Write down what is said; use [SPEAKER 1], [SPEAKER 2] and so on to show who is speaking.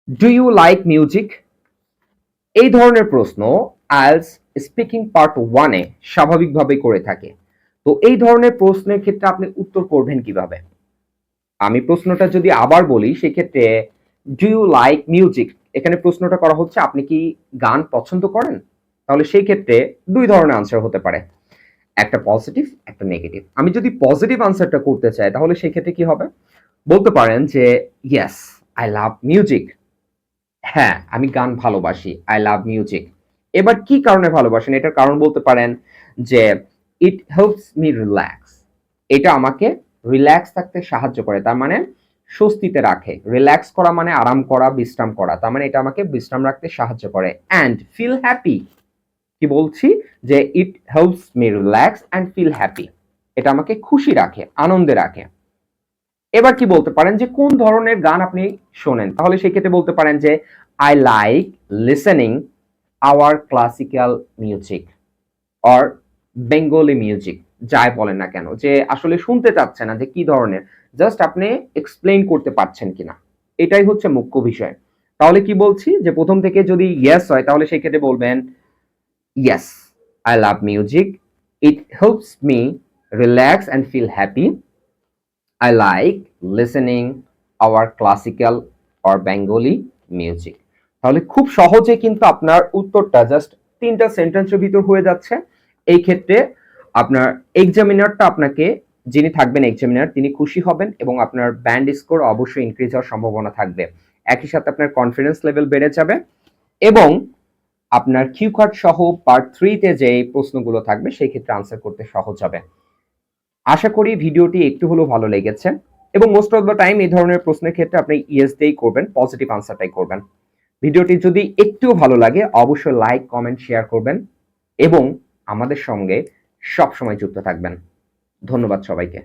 [SPEAKER 1] Do you like music? এই ধরনের প্রশ্ন আইএলটিএস স্পিকিং পার্ট 1 এ স্বাভাবিকভাবে করে থাকে। তো এই ধরনের প্রশ্নের ক্ষেত্রে আপনি উত্তর করবেন কিভাবে? আমি প্রশ্নটা যদি আবার বলি সেক্ষেত্রে ডু ইউ লাইক মিউজিক, এখানে প্রশ্নটা করা হচ্ছে আপনি কি গান পছন্দ করেন? তাহলে সেই ক্ষেত্রে দুই ধরনের আনসার হতে পারে, একটা পজিটিভ একটা নেগেটিভ। আমি যদি পজিটিভ আনসারটা করতে চাই তাহলে সেই ক্ষেত্রে কি হবে? বলতে পারেন যে ইয়েস আই লাভ মিউজিক, হ্যাঁ আমি গান ভালোবাসি, আই লাভ মিউজিক। এবার কি কারণে ভালোবাসেন এটার কারণ বলতে পারেন যে ইট হেল্পস মি রিল্যাক্স, এটা আমাকে রিল্যাক্স থাকতে সাহায্য করে, তার মানে স্বস্তিতে রাখে। রিল্যাক্স করা মানে আরাম করা, বিশ্রাম করা, তার মানে এটা আমাকে বিশ্রাম রাখতে সাহায্য করে। অ্যান্ড ফিল হ্যাপি, কি বলছি যে it helps me relax and feel happy, এটা আমাকে খুশি রাখে, আনন্দে রাখে। এবার কি বলতে পারেন যে কোন ধরনের গান আপনি শোনেন, তাহলে সেই ক্ষেত্রে বলতে পারেন যে I like listening our classical music or Bengali music, যাই বলেন না কেন, যে আসলে শুনতে চাচ্ছে না যে কি ধরনের, জাস্ট আপনি এক্সপ্লেইন করতে পারছেন কিনা, এটাই হচ্ছে মুখ্য বিষয়। তাহলে কি বলছি যে প্রথম থেকে যদি ইয়েস হয় তাহলে সেই ক্ষেত্রে বলবেন yes I love music, it helps me relax and feel happy, I like listening our classical or Bengali music. তাহলে খুব সহজে কিন্তু আপনার উত্তরটা জাস্ট 3টা সেন্টেন্সের ভিতর হয়ে যাচ্ছে। এই ক্ষেত্রে আপনার এক্সামিনারটা আপনাকে, যিনি থাকবেন এক্সামিনার, তিনি খুশি হবেন এবং আপনার ব্যান্ড স্কোর অবশ্যই ইনক্রিজ হওয়ার সম্ভাবনা থাকবে। একই সাথে আপনার কনফিডেন্স লেভেল বেড়ে যাবে এবং আপনার কিউ কার্ড সহ পার্ট 3 তে যে প্রশ্নগুলো থাকবে সেই ক্ষেত্রে আনসার করতে সহজ হবে। আশা করি ভিডিওটি একটু হলেও ভালো লেগেছে এবং মোস্ট অফ দ্য টাইম এই ধরনের প্রশ্নের ক্ষেত্রে আপনি ইয়েস দিয়েই করবেন, পজিটিভ আনসারটাই করবেন। ভিডিওটি যদি একটুও ভালো লাগে অবশ্যই লাইক কমেন্ট শেয়ার করবেন এবং আমাদের সঙ্গে সবসময় যুক্ত থাকবেন। ধন্যবাদ সবাইকে।